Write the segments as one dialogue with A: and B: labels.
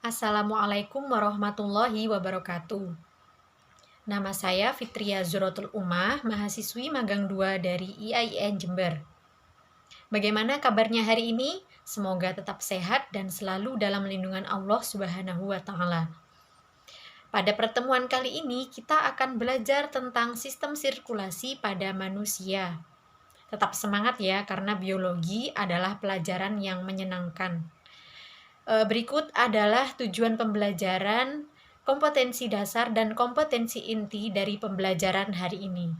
A: Assalamualaikum warahmatullahi wabarakatuh. Nama saya Fitria Zuratul Umah, mahasiswi magang 2 dari IAIN Jember. Bagaimana kabarnya hari ini? Semoga tetap sehat dan selalu dalam lindungan Allah Subhanahu wa Ta'ala. Pada pertemuan kali ini, kita akan belajar tentang sistem sirkulasi pada manusia. Tetap semangat ya, karena biologi adalah pelajaran yang menyenangkan. Berikut adalah tujuan pembelajaran, kompetensi dasar, dan kompetensi inti dari pembelajaran hari ini.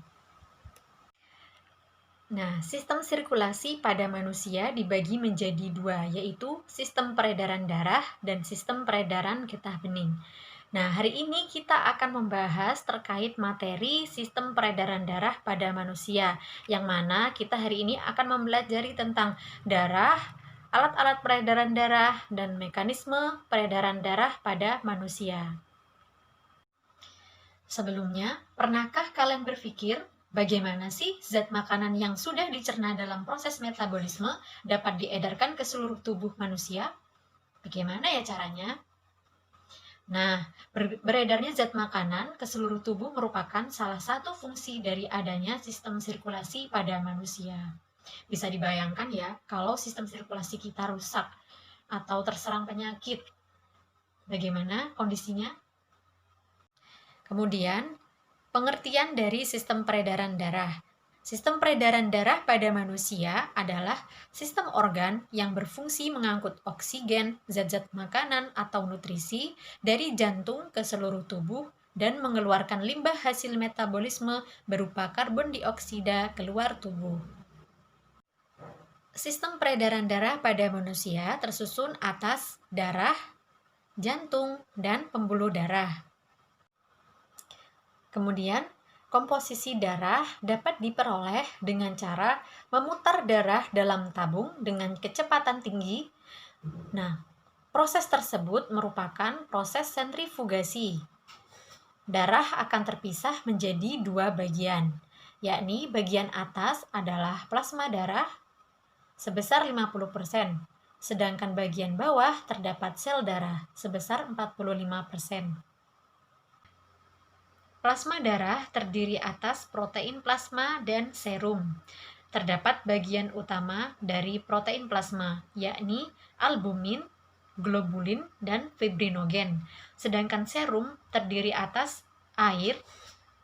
A: Nah, sistem sirkulasi pada manusia dibagi menjadi dua, yaitu sistem peredaran darah dan sistem peredaran getah bening. Nah, hari ini kita akan membahas terkait materi sistem peredaran darah pada manusia, yang mana kita hari ini akan mempelajari tentang darah, alat-alat peredaran darah, dan mekanisme peredaran darah pada manusia. Sebelumnya, pernahkah kalian berpikir bagaimana sih zat makanan yang sudah dicerna dalam proses metabolisme dapat diedarkan ke seluruh tubuh manusia? Bagaimana ya caranya? Nah, beredarnya zat makanan ke seluruh tubuh merupakan salah satu fungsi dari adanya sistem sirkulasi pada manusia. Bisa dibayangkan ya, kalau sistem sirkulasi kita rusak atau terserang penyakit, bagaimana kondisinya? Kemudian, pengertian dari sistem peredaran darah. Sistem peredaran darah pada manusia adalah sistem organ yang berfungsi mengangkut oksigen, zat-zat makanan atau nutrisi dari jantung ke seluruh tubuh dan mengeluarkan limbah hasil metabolisme berupa karbon dioksida keluar tubuh. Sistem peredaran darah pada manusia tersusun atas darah, jantung, dan pembuluh darah. Kemudian, komposisi darah dapat diperoleh dengan cara memutar darah dalam tabung dengan kecepatan tinggi. Nah, proses tersebut merupakan proses sentrifugasi. Darah akan terpisah menjadi dua bagian, yakni bagian atas adalah plasma darah sebesar 50%, sedangkan bagian bawah terdapat sel darah sebesar 45%. Plasma darah terdiri atas protein plasma dan serum. Terdapat bagian utama dari protein plasma, yakni albumin, globulin, dan fibrinogen. Sedangkan serum terdiri atas air,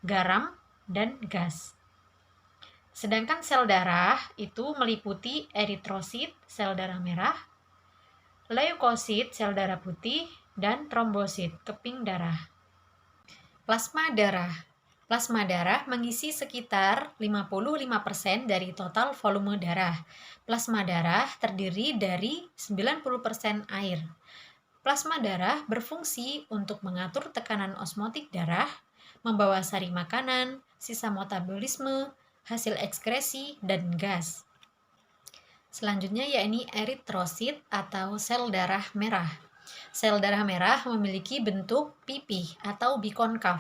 A: garam, dan gas. Sedangkan sel darah itu meliputi eritrosit, sel darah merah, leukosit, sel darah putih, dan trombosit, keping darah. Plasma darah. Plasma darah mengisi sekitar 55% dari total volume darah. Plasma darah terdiri dari 90% air. Plasma darah berfungsi untuk mengatur tekanan osmotik darah, membawa sari makanan, sisa metabolisme, hasil ekskresi, dan gas. Selanjutnya yakni eritrosit atau sel darah merah. Sel darah merah memiliki bentuk pipih atau bikonkav,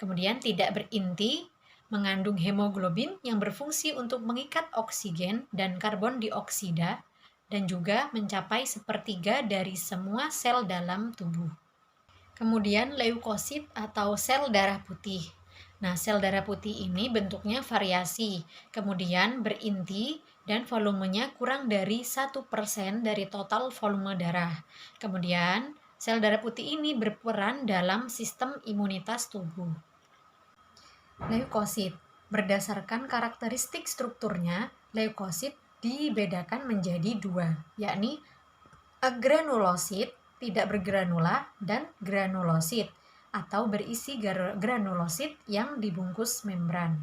A: kemudian tidak berinti, mengandung hemoglobin yang berfungsi untuk mengikat oksigen dan karbon dioksida, dan juga mencapai sepertiga dari semua sel dalam tubuh. Kemudian leukosit atau sel darah putih. Nah, sel darah putih ini bentuknya variasi, kemudian berinti dan volumenya kurang dari 1% dari total volume darah. Kemudian, sel darah putih ini berperan dalam sistem imunitas tubuh. Leukosit. Berdasarkan karakteristik strukturnya, leukosit dibedakan menjadi dua, yakni agranulosit, tidak bergranula, dan granulosit, atau berisi granulosit yang dibungkus membran.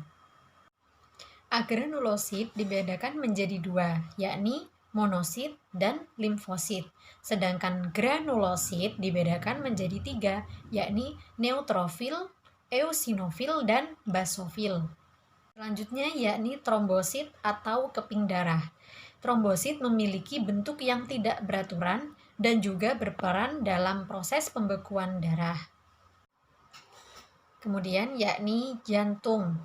A: Agranulosit dibedakan menjadi dua, yakni monosit dan limfosit. Sedangkan granulosit dibedakan menjadi tiga, yakni neutrofil, eosinofil, dan basofil. Selanjutnya yakni trombosit atau keping darah. Trombosit memiliki bentuk yang tidak beraturan dan juga berperan dalam proses pembekuan darah. Kemudian yakni jantung.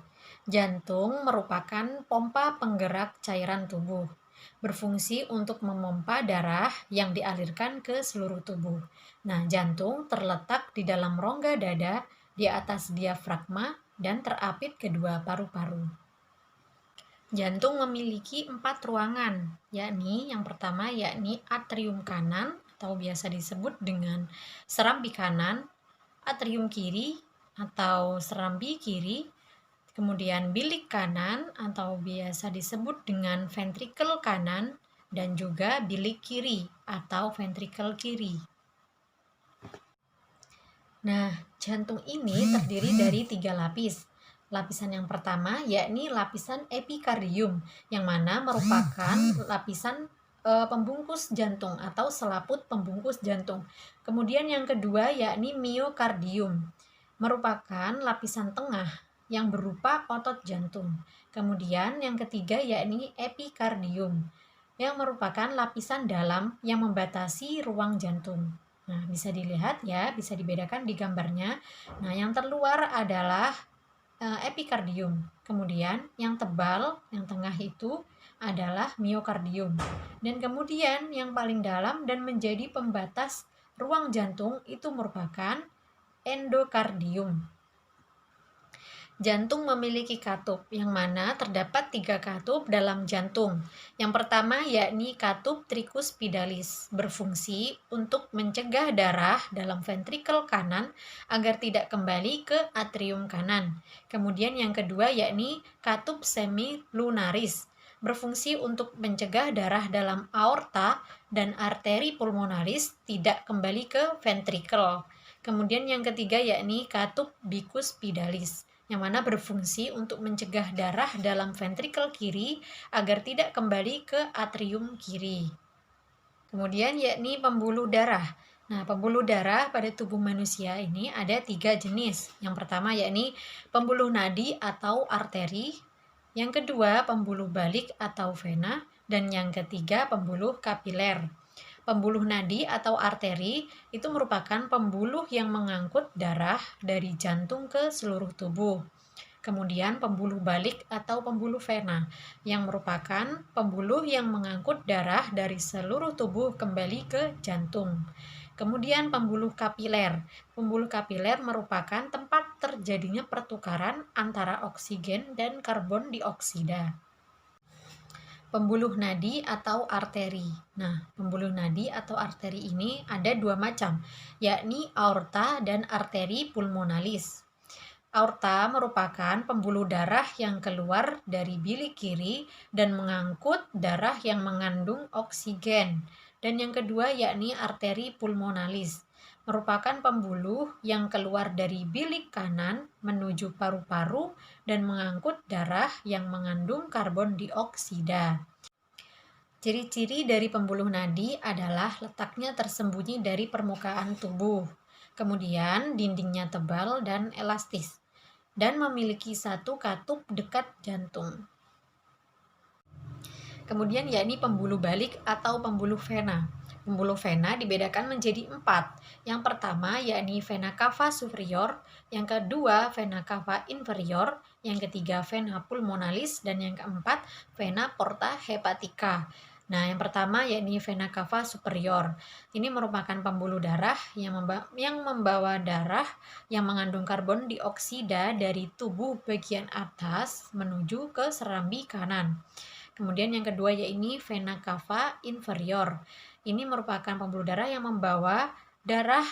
A: Jantung merupakan pompa penggerak cairan tubuh. berfungsi untuk memompa darah yang dialirkan ke seluruh tubuh. Nah, jantung terletak di dalam rongga dada di atas diafragma dan terapit kedua paru-paru. Jantung memiliki 4 ruangan, yakni yang pertama yakni atrium kanan atau biasa disebut dengan serambi kanan, atrium kiri atau serambi kiri, kemudian bilik kanan atau biasa disebut dengan ventrikel kanan, dan juga bilik kiri atau ventrikel kiri. Nah, jantung ini terdiri dari 3 lapis. Lapisan yang pertama yakni lapisan epikardium, yang mana merupakan lapisan pembungkus jantung atau selaput pembungkus jantung. Kemudian yang kedua yakni miokardium, merupakan lapisan tengah yang berupa otot jantung. Kemudian yang ketiga yakni epikardium, yang merupakan lapisan dalam yang membatasi ruang jantung. Nah, bisa dilihat ya, bisa dibedakan di gambarnya. Nah, yang terluar adalah epikardium. Kemudian yang tebal, yang tengah itu adalah miokardium. Dan kemudian yang paling dalam dan menjadi pembatas ruang jantung itu merupakan endokardium. Jantung memiliki katup, yang mana terdapat 3 katup dalam jantung. Yang pertama yakni katup tricuspidalis, berfungsi untuk mencegah darah dalam ventrikel kanan agar tidak kembali ke atrium kanan. Kemudian yang kedua yakni katup semilunaris, berfungsi untuk mencegah darah dalam aorta dan arteri pulmonalis tidak kembali ke ventrikel. Kemudian yang ketiga yakni katup bicuspidalis, yang mana berfungsi untuk mencegah darah dalam ventrikel kiri agar tidak kembali ke atrium kiri. Kemudian yakni pembuluh darah. Nah, pembuluh darah pada tubuh manusia ini ada 3 jenis. Yang pertama yakni pembuluh nadi atau arteri, yang kedua pembuluh balik atau vena, dan yang ketiga pembuluh kapiler. Pembuluh nadi atau arteri itu merupakan pembuluh yang mengangkut darah dari jantung ke seluruh tubuh. Kemudian pembuluh balik atau pembuluh vena, yang merupakan pembuluh yang mengangkut darah dari seluruh tubuh kembali ke jantung. Kemudian pembuluh kapiler. Pembuluh kapiler merupakan tempat terjadinya pertukaran antara oksigen dan karbon dioksida. Pembuluh nadi atau arteri. Nah, pembuluh nadi atau arteri ini ada 2 macam, yakni aorta dan arteri pulmonalis. Aorta merupakan pembuluh darah yang keluar dari bilik kiri dan mengangkut darah yang mengandung oksigen. Dan yang kedua yakni arteri pulmonalis, merupakan pembuluh yang keluar dari bilik kanan menuju paru-paru dan mengangkut darah yang mengandung karbon dioksida. Ciri-ciri dari pembuluh nadi adalah letaknya tersembunyi dari permukaan tubuh, kemudian dindingnya tebal dan elastis, dan memiliki 1 katup dekat jantung. Kemudian yakni pembuluh balik atau pembuluh vena. Pembuluh vena dibedakan menjadi 4. Yang pertama yakni vena cava superior, yang kedua vena cava inferior, yang ketiga vena pulmonalis, dan yang keempat vena porta hepatica. Nah, yang pertama yakni vena cava superior. Ini merupakan pembuluh darah yang membawa darah yang mengandung karbon dioksida dari tubuh bagian atas menuju ke serambi kanan. Kemudian yang kedua yakni vena cava inferior. Ini merupakan pembuluh darah yang membawa darah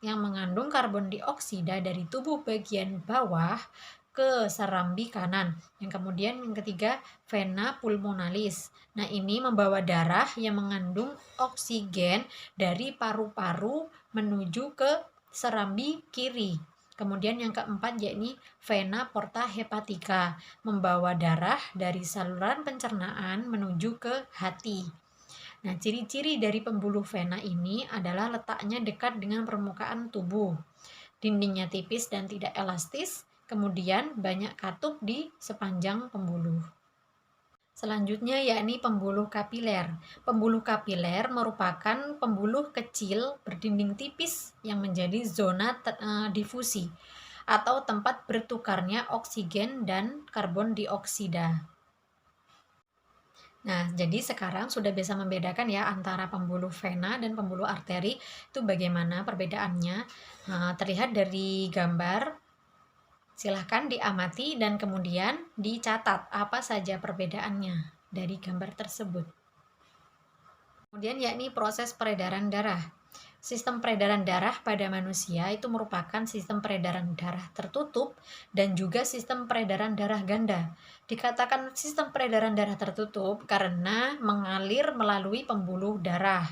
A: yang mengandung karbon dioksida dari tubuh bagian bawah ke serambi kanan. Yang kemudian yang ketiga vena pulmonalis. Nah, ini membawa darah yang mengandung oksigen dari paru-paru menuju ke serambi kiri. Kemudian yang keempat yakni vena porta hepatica, membawa darah dari saluran pencernaan menuju ke hati. Nah, ciri-ciri dari pembuluh vena ini adalah letaknya dekat dengan permukaan tubuh, dindingnya tipis dan tidak elastis, kemudian banyak katup di sepanjang pembuluh. Selanjutnya yakni pembuluh kapiler. Pembuluh kapiler merupakan pembuluh kecil berdinding tipis yang menjadi zona difusi atau tempat bertukarnya oksigen dan karbon dioksida. Nah, jadi sekarang sudah bisa membedakan ya antara pembuluh vena dan pembuluh arteri itu bagaimana perbedaannya. Nah, terlihat dari gambar, silahkan diamati dan kemudian dicatat apa saja perbedaannya dari gambar tersebut. Kemudian yakni proses peredaran darah. Sistem peredaran darah pada manusia itu merupakan sistem peredaran darah tertutup dan juga sistem peredaran darah ganda. Dikatakan sistem peredaran darah tertutup karena mengalir melalui pembuluh darah.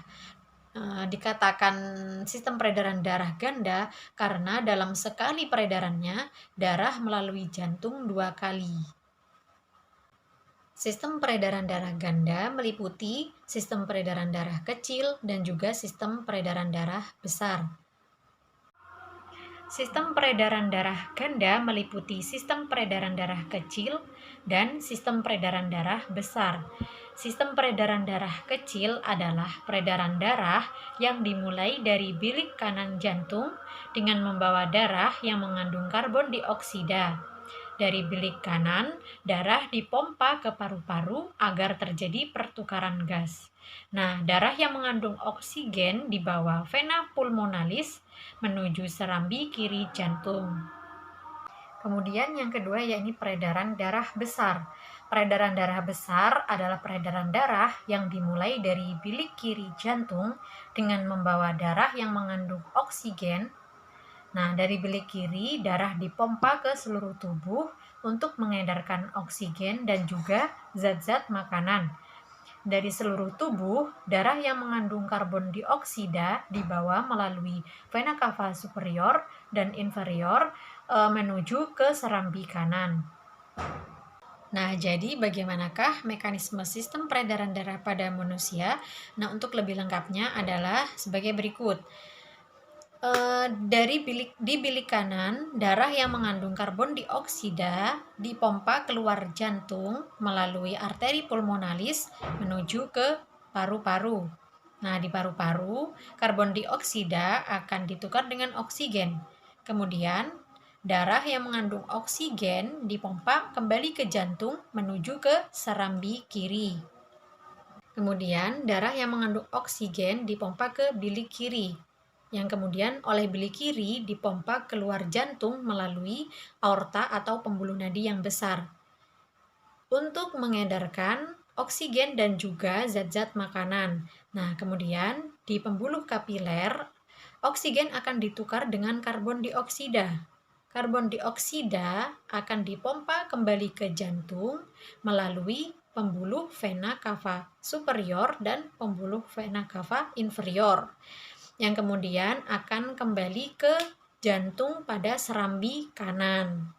A: Dikatakan sistem peredaran darah ganda karena dalam sekali peredarannya darah melalui jantung 2 kali. Sistem peredaran darah ganda meliputi sistem peredaran darah kecil dan juga sistem peredaran darah besar. Sistem peredaran darah ganda meliputi sistem peredaran darah kecil dan sistem peredaran darah besar. Sistem peredaran darah kecil adalah peredaran darah yang dimulai dari bilik kanan jantung dengan membawa darah yang mengandung karbon dioksida. Dari bilik kanan, darah dipompa ke paru-paru agar terjadi pertukaran gas. Nah, darah yang mengandung oksigen dibawa vena pulmonalis menuju serambi kiri jantung. Kemudian yang kedua yakni peredaran darah besar. Peredaran darah besar adalah peredaran darah yang dimulai dari bilik kiri jantung dengan membawa darah yang mengandung oksigen. Nah, dari bilik kiri, darah dipompa ke seluruh tubuh untuk mengedarkan oksigen dan juga zat-zat makanan. Dari seluruh tubuh, darah yang mengandung karbon dioksida dibawa melalui vena cava superior dan inferior menuju ke serambi kanan. Nah, jadi bagaimanakah mekanisme sistem peredaran darah pada manusia? Nah, untuk lebih lengkapnya adalah sebagai berikut. Di bilik kanan, darah yang mengandung karbon dioksida dipompa keluar jantung melalui arteri pulmonalis menuju ke paru-paru. Nah, di paru-paru, karbon dioksida akan ditukar dengan oksigen. Kemudian, darah yang mengandung oksigen dipompa kembali ke jantung menuju ke serambi kiri. Kemudian, darah yang mengandung oksigen dipompa ke bilik kiri, yang kemudian oleh bilik kiri dipompa keluar jantung melalui aorta atau pembuluh nadi yang besar untuk mengedarkan oksigen dan juga zat-zat makanan. Nah, kemudian di pembuluh kapiler, oksigen akan ditukar dengan karbon dioksida. Karbon dioksida akan dipompa kembali ke jantung melalui pembuluh vena cava superior dan pembuluh vena cava inferior, yang kemudian akan kembali ke jantung pada serambi kanan.